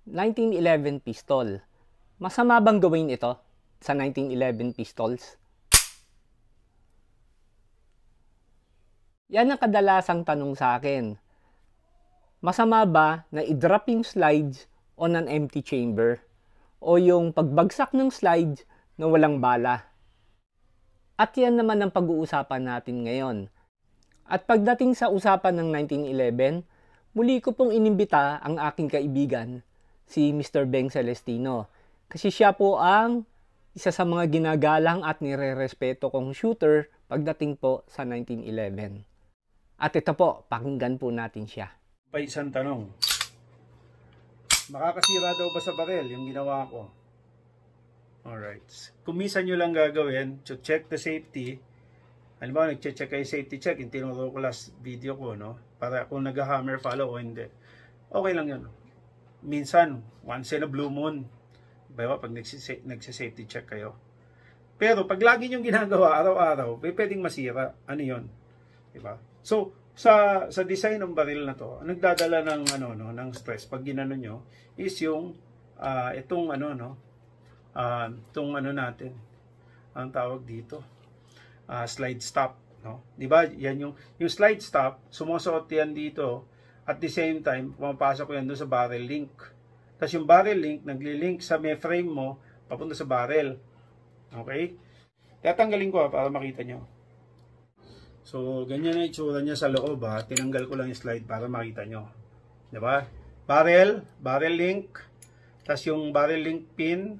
1911 pistol. Masama bang gawin ito sa 1911 pistols? Yan ang kadalasang tanong sa akin. Masama ba na i-drop yung slides on an empty chamber? O yung pagbagsak ng slides na walang bala? At yan naman ang pag-uusapan natin ngayon. At pagdating sa usapan ng 1911, muli ko pong inimbita ang aking kaibigan, si Mr. Beng Celestino. Kasi siya po ang isa sa mga ginagalang at nire-respeto kong shooter pagdating po sa 1911. At ito po, pakinggan po natin siya. Pa isang tanong. Makakasira daw ba sa baril yung ginawa ko? Alright. Kung minsan nyo lang gagawin, to check the safety. Halimbawa, nag-check kayo safety check, yung tinuro ko last video ko, no? Para kung nag-hammer follow o hindi. Okay lang yun. Minsan, once in a blue moon, diba, pag nagsisafety check kayo. Pero pag lagi nyo ginagawa araw-araw, pwedeng masira. Ano yun? Diba? So, sa design ng baril na to, nagdadala ng ng stress pag ginano nyo is yung itong natin, ang tawag dito, slide stop, no? 'Di ba? Yan yung slide stop, sumusuot yan dito at the same time pumapasok yan doon sa barrel link. Tapos yung barrel link nagli-link sa may frame mo papunta sa barrel. Okay? Tatanggalin ko para makita nyo. So, ganyan na itsura niya sa loob ha. Tinanggal ko lang yung slide para makita nyo. Diba? Barrel link, tas yung barrel link pin,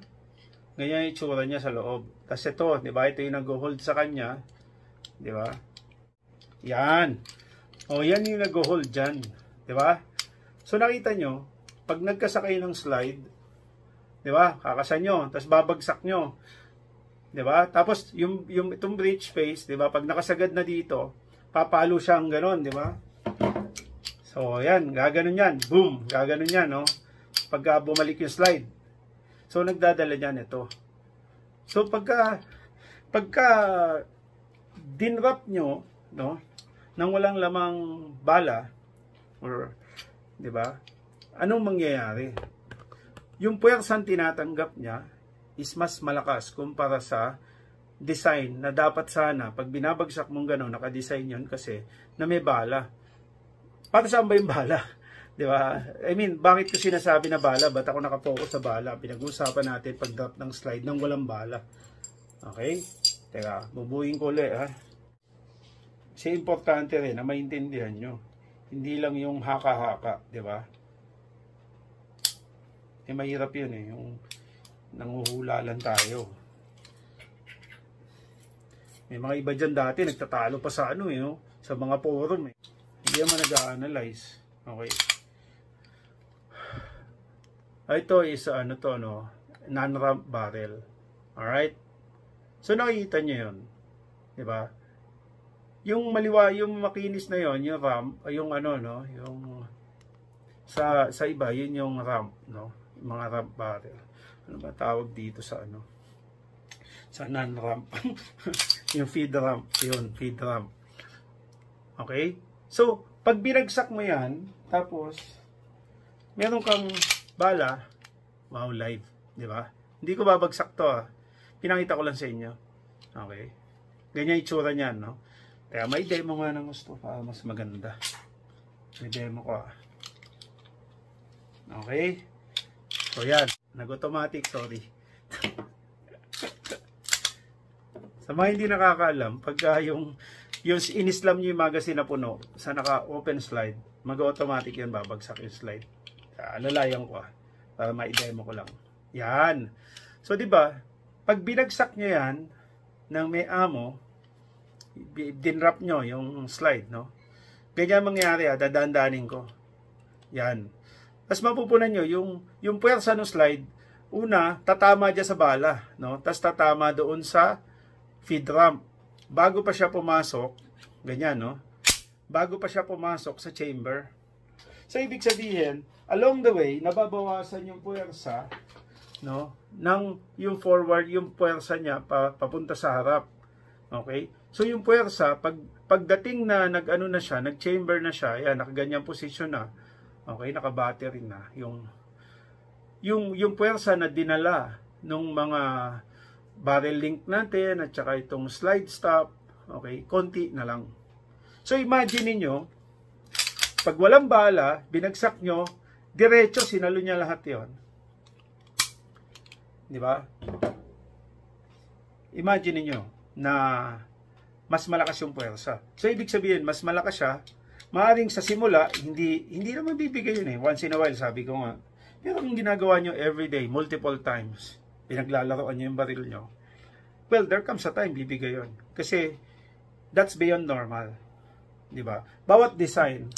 ganyan yung itsura niya sa loob. Tas ito, diba? Ito yung nag-hold sa kanya. Diba? Yan. O, yan yung nag-hold dyan. Diba? So, nakita nyo, pag nagkasakay ng slide, diba? Kakasan nyo, tas babagsak nyo. 'Di ba? Tapos yung itong breech face, 'di ba? Pag nakasagad na dito, papalo siyang ganoon, 'di ba? So, ayan, gaganon 'yan. Boom, gaganon 'yan, no? Pagka bumalik yung slide. So, nagdadala diyan ito. So, pagka dinwrap nyo, no, nang walang lamang bala or 'di ba? Anong mangyayari? Yung puwersang tinatanggap niya is mas malakas kumpara sa design na dapat sana pag binabagsak mong gano'n, naka-design yun kasi na may bala. Para saan ba yung bala? Di ba? I mean, bakit ko sinasabi na bala? Ba't ako nakapokus sa bala? Pinag-uusapan natin pag-drop ng slide ng walang bala. Okay? Teka, bubuhin ko ulit ha. Kasi importante rin na maintindihan nyo. Hindi lang yung haka-haka, di ba? Mahirap yun eh, yung nanguhula lang tayo. May mga iba dyan dati nagtatalo pa sa sa mga forum eh. Hindi naman nag-a-analyze. Okay. Ito is non-ramp barrel. Alright? So nakikita nyo yun. Diba? Yung maliwa, yung makinis na yon, yung ramp, yung yung sa iba, yun yung ramp, no? Mga ramp barrel. Ano ba tawag dito sa sa non-ramp? Yung feed ramp. Yun, feed ramp. Okay? So, pag binagsak mo yan, tapos, meron kang bala, wow, live. Di ba? Hindi ko babagsak to Pinakita ko lang sa inyo. Okay? Ganyan itsura niyan, no? Kaya may demo nga ng gusto para mas maganda. May demo ko Okay? So, yan. Nag-automatic, sorry. Sa mga hindi nakakaalam, pagka yung in-slam nyo yung magazine na puno sa naka-open slide, mag-automatic yan, babagsak yung slide. Alalayan ko para ma-demo ko lang. Yan. So, di ba pag binagsak nyo yan ng may ammo, dinrap nyo yung slide, no? Ganyan mangyari, dadaan-daanin ko. Yan. Tapos mapupunan nyo, yung puwersa ng slide, una, tatama dyan sa bala, no? Tapos tatama doon sa feed ramp. Bago pa siya pumasok, ganyan, no? Bago pa siya pumasok sa chamber. So, ibig sabihin, along the way, nababawasan yung puwersa, no? Nang yung forward, yung puwersa niya papunta sa harap. Okay? So, yung puwersa, pagdating na nag-chamber na siya, yan, nakaganyang position na. Okay, naka-battery na yung yung puwersa na dinala nung mga barrel link natin at saka itong slide stop, okay, konti na lang. So imagine niyo, pag walang bala, binagsak nyo, diretso sinalo niya lahat 'yon. Di ba? Imagine niyo na mas malakas yung puwersa. So ibig sabihin, mas malakas siya. Maaring sa simula, hindi naman bibigay yun eh. Once in a while, sabi ko nga. Pero kung ginagawa nyo everyday, multiple times, pinaglalaroan nyo yung baril nyo, well, there comes a time, bibigay yun. Kasi, that's beyond normal. Di ba? Bawat design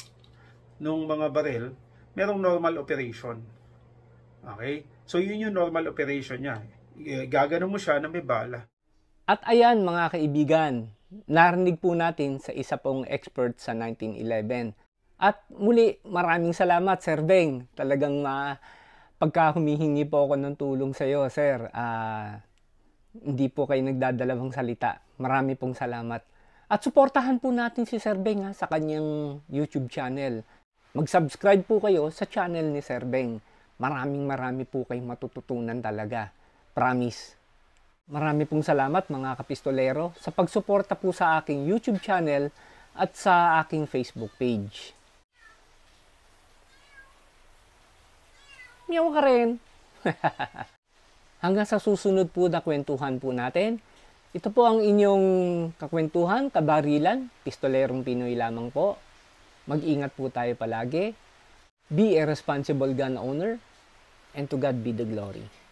ng mga baril, merong normal operation. Okay? So, yun yung normal operation niya. Gagano mo siya na may bala. At ayan mga kaibigan, narinig po natin sa isa pong expert sa 1911. At muli, maraming salamat Sir Beng. Talagang pagka humihingi po ako ng tulong sa iyo, Sir, hindi po kayo nagdadalawang salita. Marami pong salamat. At suportahan po natin si Sir Beng sa kanyang YouTube channel. Mag-subscribe po kayo sa channel ni Sir Beng. Marami po kayong matututunan talaga. Promise. Marami pong salamat mga kapistolero sa pagsuporta po sa aking YouTube channel at sa aking Facebook page. Meow ka rin! Hanggang sa susunod po na kwentuhan po natin, ito po ang inyong kakwentuhan, kabarilan, pistolerong Pinoy lamang po. Mag-ingat po tayo palagi. Be a responsible gun owner, and to God be the glory.